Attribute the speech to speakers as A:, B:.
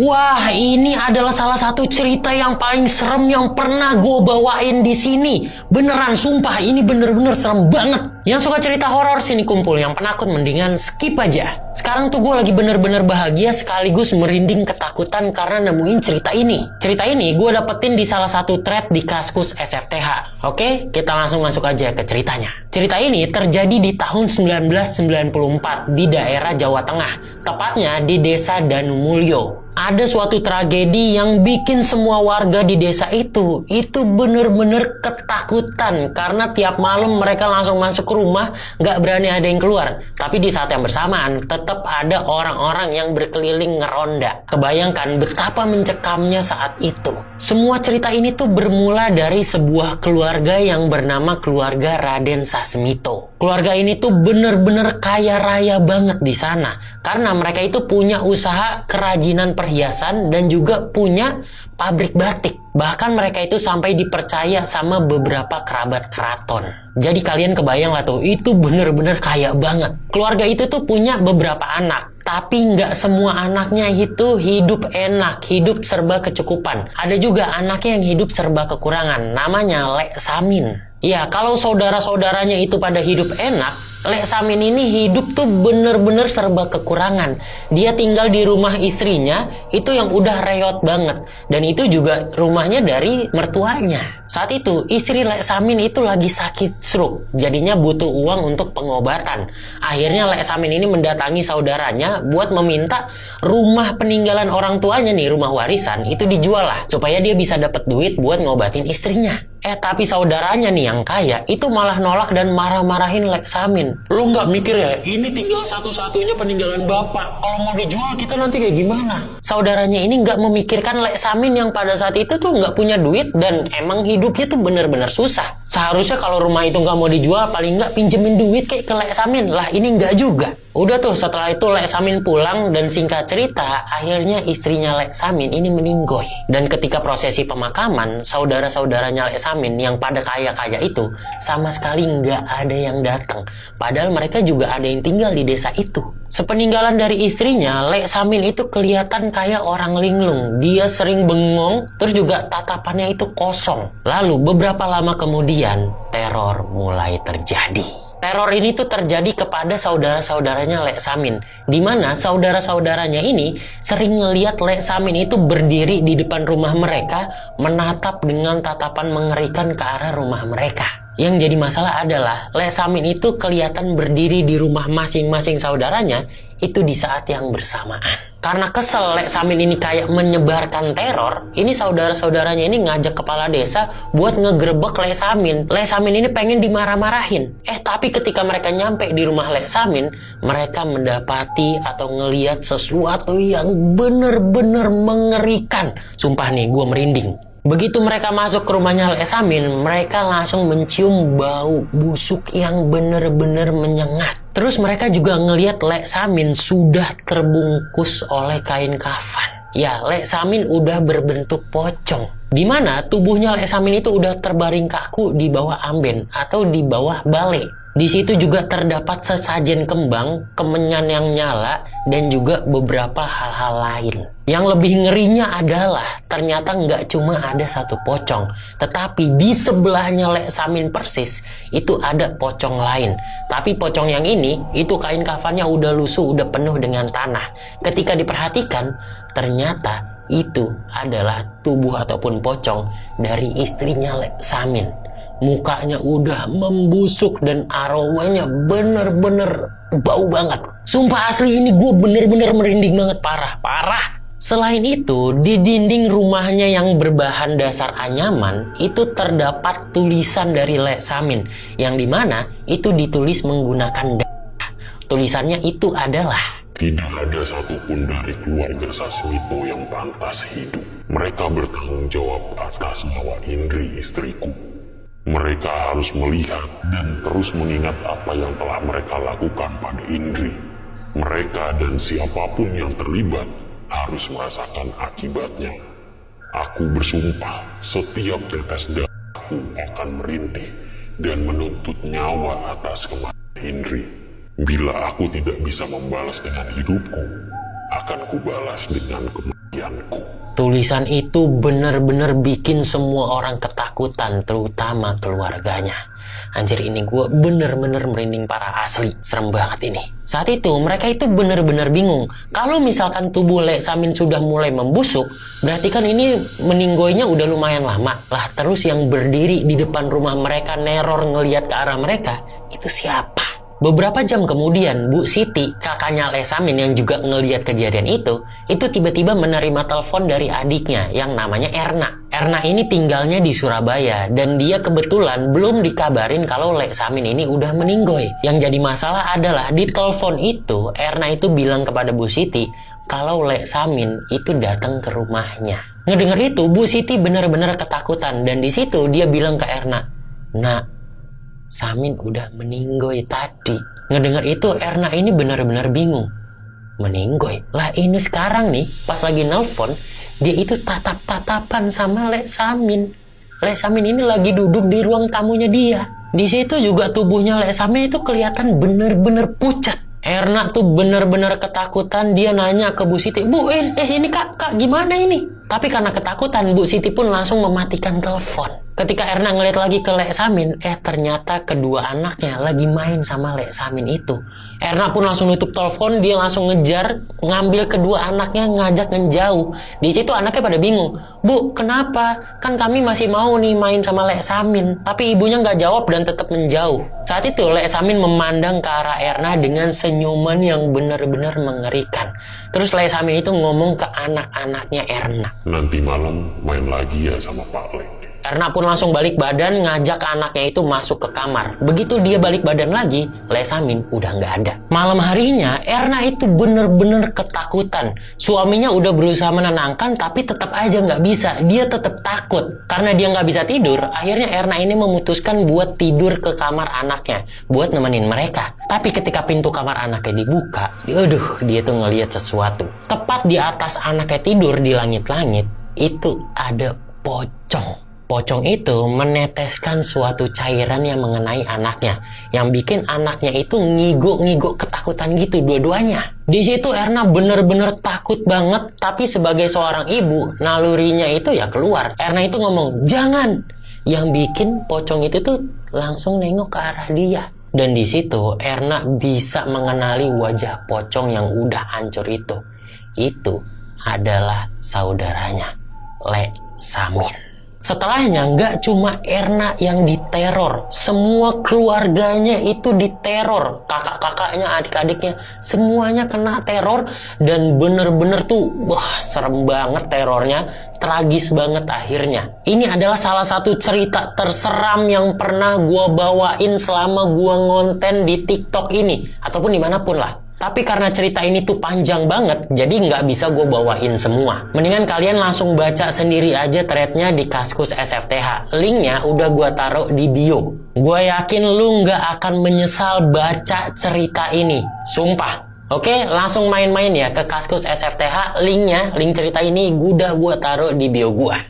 A: Wah, ini adalah salah satu cerita yang paling serem yang pernah gue bawain di sini. Beneran, sumpah, ini bener-bener serem banget. Yang suka cerita horor sini kumpul, yang penakut mendingan skip aja. Sekarang tuh gue lagi bener-bener bahagia sekaligus merinding ketakutan karena nemuin cerita ini. Cerita ini gue dapetin di salah satu thread di Kaskus SFTH. Oke, kita langsung masuk aja ke ceritanya. Cerita ini terjadi di tahun 1994 di daerah Jawa Tengah, tepatnya di desa Danumulyo. Ada suatu tragedi yang bikin semua warga di desa itu bener-bener ketakutan karena tiap malam mereka langsung masuk ke rumah, gak berani ada yang keluar. Tapi di saat yang bersamaan tetap ada orang-orang yang berkeliling ngeronda. Kebayangkan betapa mencekamnya saat itu. Semua cerita ini tuh bermula dari sebuah keluarga yang bernama keluarga Raden Sasmito. Keluarga ini tuh bener-bener kaya raya banget di sana karena mereka itu punya usaha kerajinan perhiasan dan juga punya pabrik batik. Bahkan mereka itu sampai dipercaya sama beberapa kerabat keraton. Jadi kalian kebayang lah tuh, itu bener-bener kaya banget. Keluarga itu tuh punya beberapa anak, tapi nggak semua anaknya itu hidup enak, hidup serba kecukupan. Ada juga anaknya yang hidup serba kekurangan, namanya Lek Samin. Ya, kalau saudara-saudaranya itu pada hidup enak, Lek Samin ini hidup tuh bener-bener serba kekurangan. Dia tinggal di rumah istrinya, itu yang udah reot banget. Dan itu juga rumahnya dari mertuanya. Saat itu, istri Lek Samin itu lagi sakit stroke, jadinya butuh uang untuk pengobatan. Akhirnya Lek Samin ini mendatangi saudaranya buat meminta rumah peninggalan orang tuanya nih, rumah warisan, itu dijual lah, supaya dia bisa dapat duit buat ngobatin istrinya. Tapi saudaranya nih yang kaya itu malah nolak dan marah-marahin Lek Samin. Lu nggak mikir ya, ini tinggal satu-satunya peninggalan bapak. Kalau mau dijual kita nanti kayak gimana? Saudaranya ini nggak memikirkan Lek Samin yang pada saat itu tuh nggak punya duit dan emang hidupnya tuh bener-bener susah. Seharusnya kalau rumah itu nggak mau dijual, paling nggak pinjemin duit kayak ke Lek Samin. Lah ini nggak juga. Udah tuh, setelah itu Lek Samin pulang dan singkat cerita, akhirnya istrinya Lek Samin ini meninggoy. Dan ketika prosesi pemakaman, saudara-saudaranya Lek Samin yang pada kaya-kaya itu sama sekali nggak ada yang datang. Padahal mereka juga ada yang tinggal di desa itu. Sepeninggalan dari istrinya, Lek Samin itu kelihatan kayak orang linglung. Dia sering bengong, terus juga tatapannya itu kosong. Lalu beberapa lama kemudian, teror mulai terjadi. Teror ini tuh terjadi kepada saudara-saudaranya Lek Samin, di mana saudara-saudaranya ini sering ngelihat Lek Samin itu berdiri di depan rumah mereka, menatap dengan tatapan mengerikan ke arah rumah mereka. Yang jadi masalah adalah Lek Samin itu kelihatan berdiri di rumah masing-masing saudaranya itu di saat yang bersamaan. Karena kesel Lek Samin ini kayak menyebarkan teror, ini saudara-saudaranya ini ngajak kepala desa buat ngegerebek Lek Samin. Lek Samin ini pengen dimarah-marahin. Tapi ketika mereka nyampe di rumah Lek Samin, mereka mendapati atau ngeliat sesuatu yang bener-bener mengerikan. Sumpah nih, gue merinding. Begitu mereka masuk ke rumahnya Lek Samin, mereka langsung mencium bau busuk yang bener-bener menyengat. Terus mereka juga ngelihat Lek Samin sudah terbungkus oleh kain kafan. Ya, Lek Samin udah berbentuk pocong. Di mana tubuhnya Lek Samin itu udah terbaring kaku di bawah amben atau di bawah bale. Di situ juga terdapat sesajen kembang, kemenyan yang nyala, dan juga beberapa hal-hal lain. Yang lebih ngerinya adalah ternyata nggak cuma ada satu pocong, tetapi di sebelahnya Lek Samin persis itu ada pocong lain. Tapi pocong yang ini, itu kain kafannya udah lusuh, udah penuh dengan tanah. Ketika diperhatikan, ternyata itu adalah tubuh ataupun pocong dari istrinya Lek Samin. Mukanya udah membusuk dan aromanya bener-bener bau banget. Sumpah asli ini gue bener-bener merinding banget, parah. Selain itu, di dinding rumahnya yang berbahan dasar anyaman itu terdapat tulisan dari Lek Samin yang dimana itu ditulis menggunakan darah. Tulisannya itu adalah:
B: tidak ada satupun dari keluarga Sasmito yang pantas hidup. Mereka bertanggung jawab atas nyawa Indri istriku. Mereka harus melihat dan terus mengingat apa yang telah mereka lakukan pada Indri. Mereka dan siapapun yang terlibat harus merasakan akibatnya. Aku bersumpah setiap tetes darahku akan merintih dan menuntut nyawa atas kematian Indri. Bila aku tidak bisa membalas dengan hidupku, akan akan kubalas dengan kematianku.
A: Tulisan itu bener-bener bikin semua orang ketakutan, terutama keluarganya. Anjir, ini gue bener-bener merinding parah asli. Serem banget ini. Saat itu mereka itu bener-bener bingung. Kalau misalkan tubuh Lek Samin sudah mulai membusuk, berarti kan ini meninggoynya udah lumayan lama. Lah terus yang berdiri di depan rumah mereka neror ngelihat ke arah mereka, itu siapa? Beberapa jam kemudian, Bu Siti, kakaknya Lek Samin yang juga ngelihat kejadian itu tiba-tiba menerima telepon dari adiknya yang namanya Erna. Erna ini tinggalnya di Surabaya dan dia kebetulan belum dikabarin kalau Lek Samin ini udah meninggoy. Yang jadi masalah adalah di telepon itu, Erna itu bilang kepada Bu Siti kalau Lek Samin itu datang ke rumahnya. Ngedengar itu, Bu Siti benar-benar ketakutan dan di situ dia bilang ke Erna, "Nak, Samin udah meninggoy tadi." Ngedengar itu Erna ini benar-benar bingung. Meninggoy? Lah ini sekarang nih pas lagi nelpon dia itu tatap-tatapan sama Lek Samin. Lek Samin ini lagi duduk di ruang tamunya dia. Di situ juga tubuhnya Lek Samin itu kelihatan bener-bener pucat. Erna tuh bener-bener ketakutan, dia nanya ke Bu Siti, "Bu, ini kak gimana ini?" Tapi karena ketakutan, Bu Siti pun langsung mematikan telepon. Ketika Erna ngeliat lagi ke Lek Samin, ternyata kedua anaknya lagi main sama Lek Samin itu. Erna pun langsung nutup telepon, dia langsung ngejar, ngambil kedua anaknya, ngajak ngejauh. Di situ anaknya pada bingung, "Bu, kenapa? Kan kami masih mau nih main sama Lek Samin." Tapi ibunya nggak jawab dan tetap menjauh. Saat itu Lek Samin memandang ke arah Erna dengan senyuman yang benar-benar mengerikan. Terus Lek Samin itu ngomong ke anak-anaknya Erna,
B: "Nanti malam main lagi ya sama Pak Lek."
A: Erna pun langsung balik badan ngajak anaknya itu masuk ke kamar. Begitu dia balik badan lagi, Lek Samin udah nggak ada. Malam harinya Erna itu bener-bener ketakutan. Suaminya udah berusaha menenangkan tapi tetap aja nggak bisa. Dia tetap takut. Karena dia nggak bisa tidur, akhirnya Erna ini memutuskan buat tidur ke kamar anaknya, buat nemenin mereka. Tapi ketika pintu kamar anaknya dibuka, dia tuh ngelihat sesuatu. Tepat di atas anaknya tidur di langit-langit, itu ada pocong. Pocong itu meneteskan suatu cairan yang mengenai anaknya, yang bikin anaknya itu ngigo-ngigo ketakutan gitu dua-duanya. Di situ Erna bener-bener takut banget, tapi sebagai seorang ibu, nalurinya itu ya keluar. Erna itu ngomong, "Jangan!" Yang bikin pocong itu tuh langsung nengok ke arah dia. Dan di situ Erna bisa mengenali wajah pocong yang udah hancur itu. Itu adalah saudaranya, Lek Samin. Setelahnya nggak cuma Erna yang diteror, semua keluarganya itu diteror, kakak-kakaknya, adik-adiknya, semuanya kena teror dan bener-bener tuh, serem banget terornya, tragis banget akhirnya. Ini adalah salah satu cerita terseram yang pernah gua bawain selama gua ngonten di TikTok ini ataupun dimanapun lah. Tapi karena cerita ini tuh panjang banget, jadi nggak bisa gue bawain semua. Mendingan kalian langsung baca sendiri aja threadnya di Kaskus SFTH. Linknya udah gue taruh di bio. Gue yakin lu nggak akan menyesal baca cerita ini. Sumpah. Oke, langsung main-main ya ke Kaskus SFTH. Linknya, link cerita ini udah gue taruh di bio gue.